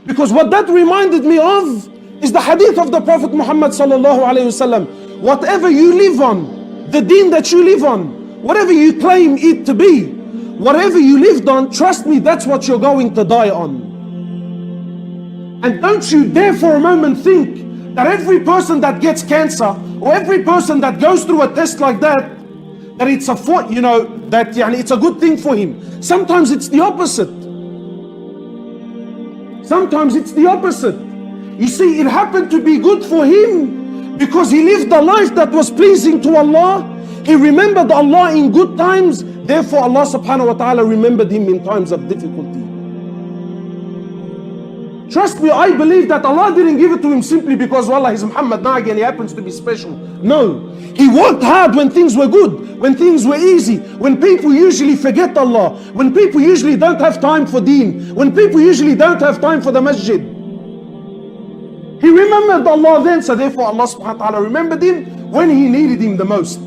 Because what that reminded me of is the hadith of the Prophet Muhammad sallallahu alayhi wasallam. Whatever you live on, the deen that you live on, whatever you claim it to be, whatever you lived on, trust me, that's what you're going to die on. And don't you dare for a moment think that every person that gets cancer or every person that goes through a test like that it's a it's a good thing for him. Sometimes it's the opposite. Sometimes it's the opposite. You see, it happened to be good for him because he lived a life that was pleasing to Allah. He remembered Allah in good times. Therefore, Allah subhanahu wa ta'ala remembered him in times of difficulty. Trust me, I believe that Allah didn't give it to him simply because, wallah, he's Muhammad now again, he happens to be special. No. He worked hard when things were good, when things were easy, when people usually forget Allah, when people usually don't have time for deen, when people usually don't have time for the masjid. He remembered Allah then, so therefore Allah subhanahu wa ta'ala remembered him when he needed him the most.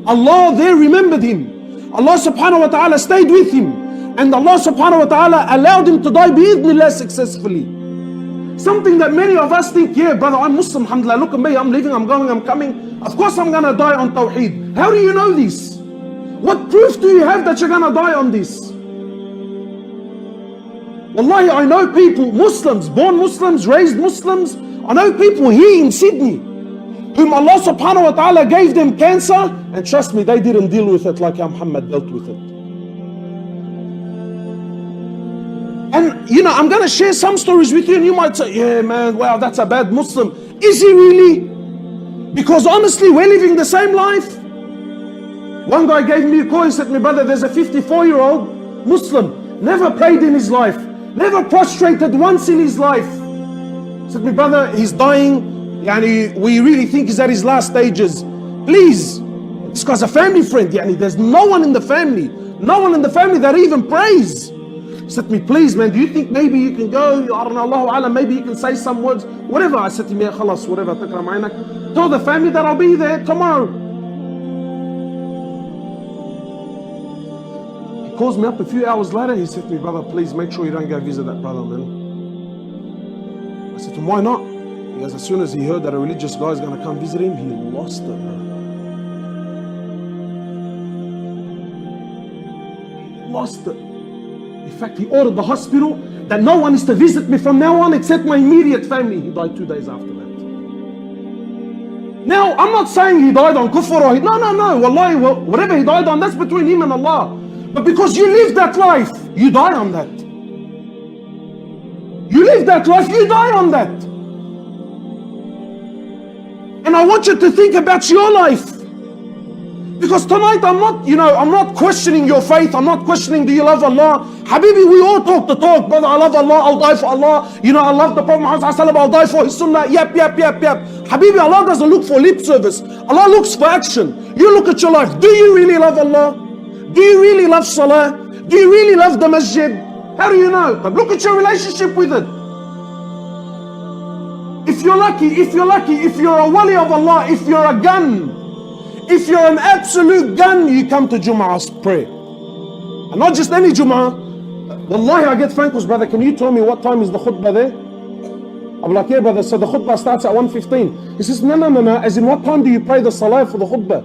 Allah there remembered him. Allah subhanahu wa ta'ala stayed with him. And Allah subhanahu wa ta'ala allowed him to die bi'idhnillah successfully. Something that many of us think, yeah brother, I'm Muslim, alhamdulillah, look at me, I'm living, I'm going, I'm coming. Of course I'm gonna die on Tawheed. How do you know this? What proof do you have that you're gonna die on this? Wallahi, I know people, Muslims, born Muslims, raised Muslims. I know people here in Sydney whom Allah subhanahu wa ta'ala gave them cancer, and trust me, they didn't deal with it like how Muhammad dealt with it. And I'm gonna share some stories with you, and you might say, yeah man, wow, that's a bad Muslim. Is he really? Because honestly, we're living the same life. One guy gave me a call and said to me, brother, there's a 54-year-old Muslim, never prayed in his life, never prostrated once in his life. He said to me, brother, he's dying, we really think he's at his last stages. Please, this guy's a family friend, there's no one in the family that even prays. He said to me, please man, do you think maybe you can go, I don't know, Allahu Alam, maybe you can say some words, whatever. I said to him, yeah, khalas, whatever, tell the family that I'll be there tomorrow. He calls me up a few hours later, he said to me, brother, please make sure you don't go visit that brother, man. I said to him, why not? He goes, as soon as he heard that a religious guy is going to come visit him, he lost it, man. He lost it. In fact, he ordered the hospital that no one is to visit me from now on except my immediate family. He died 2 days after that. Now, I'm not saying he died on kufr or no. Wallahi, whatever he died on, that's between him and Allah. But because you live that life, you die on that. You live that life, you die on that. And I want you to think about your life. Because tonight I'm not questioning your faith. I'm not questioning, do you love Allah? Habibi, we all talk the talk. Brother, I love Allah, I'll die for Allah. I love the Prophet Muhammad sallallahu alaihi wasallam, I'll die for his sunnah. Yep. Habibi, Allah doesn't look for lip service. Allah looks for action. You look at your life. Do you really love Allah? Do you really love Salah? Do you really love the masjid? How do you know? But look at your relationship with it. If you're lucky, if you're a wali of Allah, if you're a gun, if you're an absolute gun, you come to Jum'ah's prayer. And not just any Jum'ah. Wallahi, I get phone calls, brother, can you tell me what time is the khutbah there? I'm like, yeah brother, so the khutbah starts at 1:15. He says, no, as in what time do you pray the salah for the khutbah?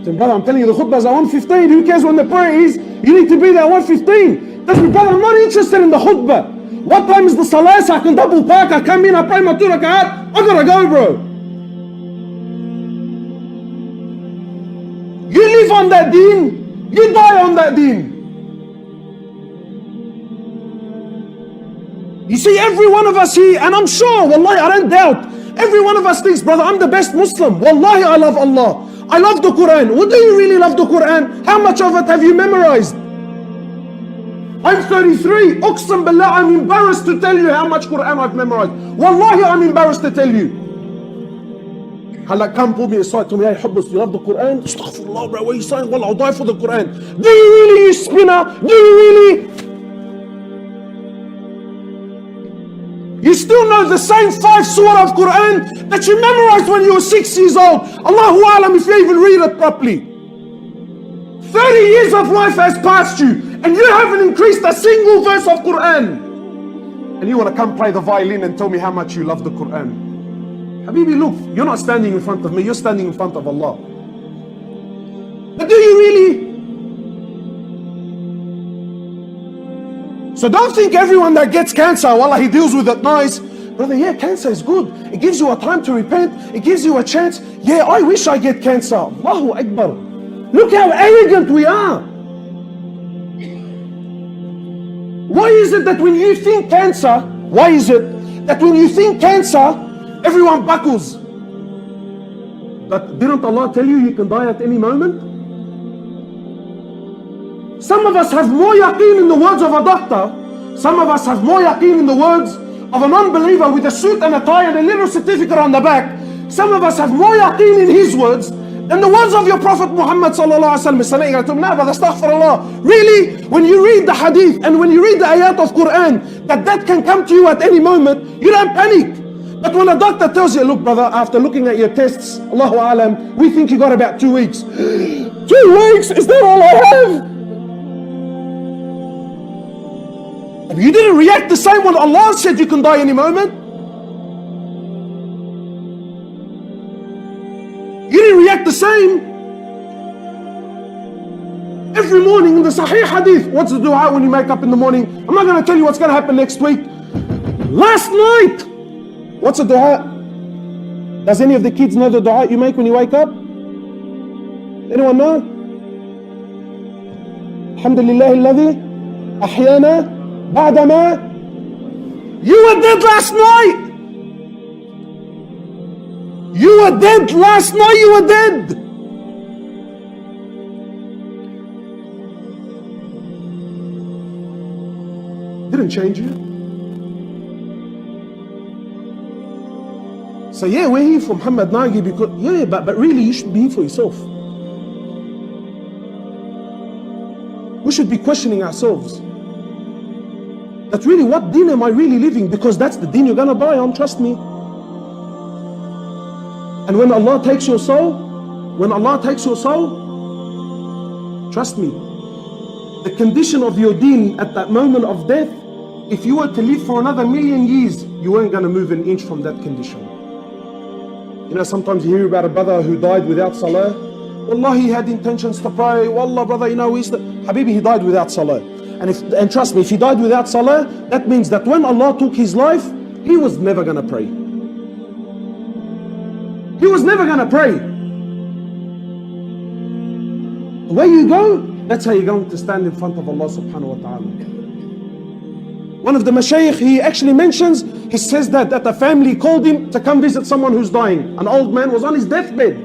I said, brother, I'm telling you, the khutbah is at 1:15. Who cares when the prayer is? You need to be there at 1:15. That's me, brother, I'm not interested in the khutbah. What time is the salah so I can double park, I come in, I pray my 2 rak'at, I gotta go, bro. You live on that deen, you die on that deen. You see, every one of us here, and I'm sure, wallahi, I don't doubt, every one of us thinks, brother, I'm the best Muslim. Wallahi, I love Allah. I love the Quran. Well, do you really love the Quran? How much of it have you memorized? I'm 33. Uqsam billah, I'm embarrassed to tell you how much Quran I've memorized. Wallahi, I'm embarrassed to tell you. Allah come pull me aside to me, hey Hubbas, you love the Quran? Astaghfirullah, bro, what are you saying? Well, I'll die for the Quran. Do you really, you spinner? Do you really? You still know the same 5 surah of Quran that you memorized when you were 6 years old. Allahu Alam if you even read it properly. 30 years of life has passed you and you haven't increased a single verse of Quran. and you want to come play the violin and tell me how much you love the Quran. Habibi, look, you're not standing in front of me, you're standing in front of Allah. But do you really? So don't think everyone that gets cancer, wallah, he deals with it nice. Brother, yeah, cancer is good. It gives you a time to repent. It gives you a chance. Yeah, I wish I get cancer. Allahu Akbar. Look how arrogant we are. Why is it that when you think cancer, everyone buckles? But didn't Allah tell you you can die at any moment? Some of us have more yaqeen in the words of a doctor. Some of us have more yaqeen in the words of an unbeliever with a suit and a tie and a little certificate on the back. Some of us have more yaqeen in his words than the words of your Prophet Muhammad sallallahu alaihi wasallam. Nah, brother, astaghfirullah. Really, when you read the hadith and when you read the ayat of Quran, that can come to you at any moment, you don't panic. But when a doctor tells you, look brother, after looking at your tests, Allahu alam, we think you got about 2 weeks. 2 weeks? Is that all I have? You didn't react the same when Allah said you can die any moment. You didn't react the same. Every morning in the Sahih Hadith, what's the dua when you wake up in the morning? I'm not going to tell you what's going to happen next week. Last night, what's the dua? Does any of the kids know the dua you make when you wake up? Anyone know? Alhamdulillah alladhi ahyana ba'dama. You were dead last night. You were dead last night. You were dead. Didn't change you. So yeah, we're here for Muhammad Nagi because but really you should be here for yourself. We should be questioning ourselves. That really, what deen am I really living? Because that's the deen you're gonna die on, trust me. And when Allah takes your soul, trust me, the condition of your deen at that moment of death, if you were to live for another 1,000,000 years, you weren't gonna move an inch from that condition. You know, sometimes you hear about a brother who died without salah. Wallah, he had intentions to pray. Wallah, brother, you know, Habibi, he died without salah. And trust me, if he died without salah, that means that when Allah took his life, he was never gonna pray. He was never gonna pray. Where you go, that's how you're going to stand in front of Allah subhanahu wa ta'ala. One of the mashayikh, he actually mentions, he says that a family called him to come visit someone who's dying. An old man was on his deathbed.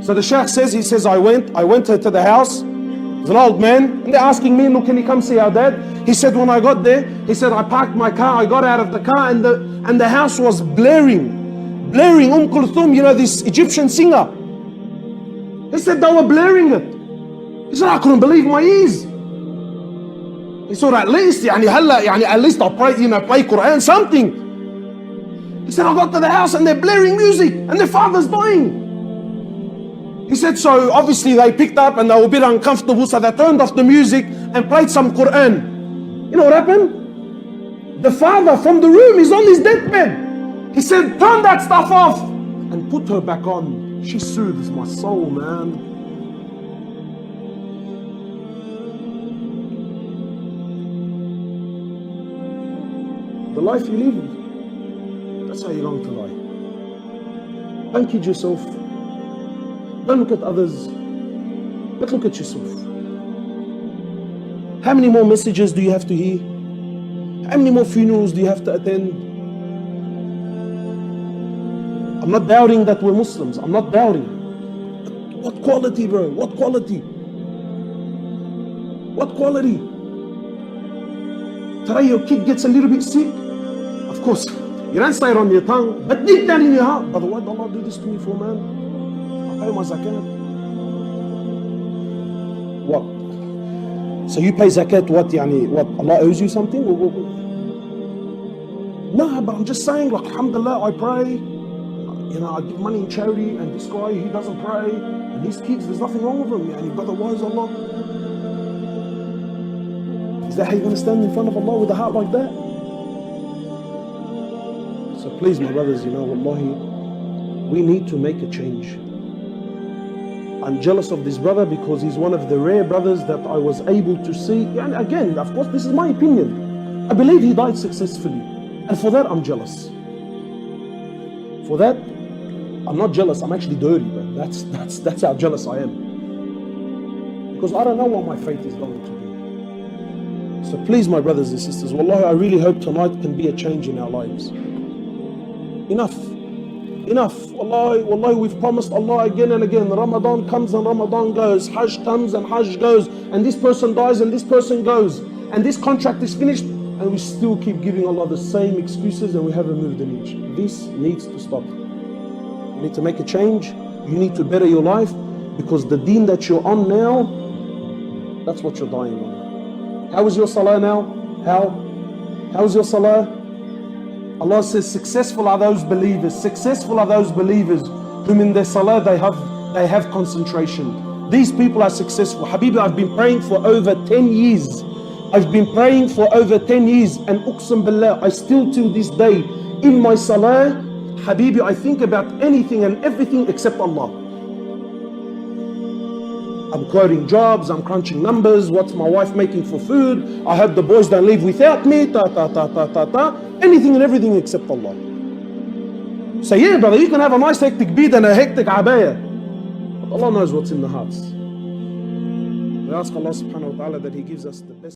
So the shaykh says, I went to the house. There's an old man, and they're asking me, look, can you come see our dad? He said, when I got there, he said, I parked my car, I got out of the car, and the house was blaring. Kulthum, you know, this Egyptian singer. He said they were blaring it. He said, I couldn't believe my ears. He said, at least I'll pray, play Quran, something. He said, I got to the house and they're blaring music and their father's dying. He said, so obviously they picked up and they were a bit uncomfortable, so they turned off the music and played some Quran. You know what happened? The father from the room is on his deathbed. He said, turn that stuff off and put her back on. She soothes my soul, man. The life you live, that's how you're going to lie. Don't kid yourself. Don't look at others, but look at yourself. How many more messages do you have to hear? How many more funerals do you have to attend? I'm not doubting that we're Muslims. I'm not doubting. What quality, bro? What quality? What quality? Today your kid gets a little bit sick. Of course, you don't say it on your tongue, but deep down in your heart, brother, why did Allah do this to me for, man? I pay my zakat. What? So you pay zakat, what? What? Allah owes you something? No, but I'm just saying, like, alhamdulillah, I pray. I give money in charity, and this guy, he doesn't pray, and his kids, there's nothing wrong with them. Brother, why is Allah? Is that how you're going to stand in front of Allah with a heart like that? So please, my brothers, wallahi, we need to make a change. I'm jealous of this brother because he's one of the rare brothers that I was able to see. And again, of course, this is my opinion. I believe he died successfully. And for that, I'm jealous. For that, I'm not jealous, I'm actually dirty, bro. That's how jealous I am. Because I don't know what my fate is going to be. So please, my brothers and sisters, wallahi, I really hope tonight can be a change in our lives. Enough. Wallahi, we've promised Allah again and again. Ramadan comes and Ramadan goes. Hajj comes and Hajj goes. And this person dies and this person goes. And this contract is finished. And we still keep giving Allah the same excuses and we haven't moved an inch. This needs to stop. You need to make a change. You need to better your life. Because the deen that you're on now, that's what you're dying on. How is your salah now? How is your salah? Allah says, successful are those believers. Successful are those believers whom in their salah they have concentration. These people are successful. Habibi, I've been praying for over 10 years. I've been praying for over 10 years. And uqsam billah, I still till this day, in my salah, Habibi, I think about anything and everything except Allah. I'm quoting jobs, I'm crunching numbers, what's my wife making for food, I hope the boys don't leave without me, anything and everything except Allah. So yeah, brother, you can have a nice hectic beard and a hectic abaya, but Allah knows what's in the hearts. We ask Allah subhanahu wa ta'ala that He gives us the best.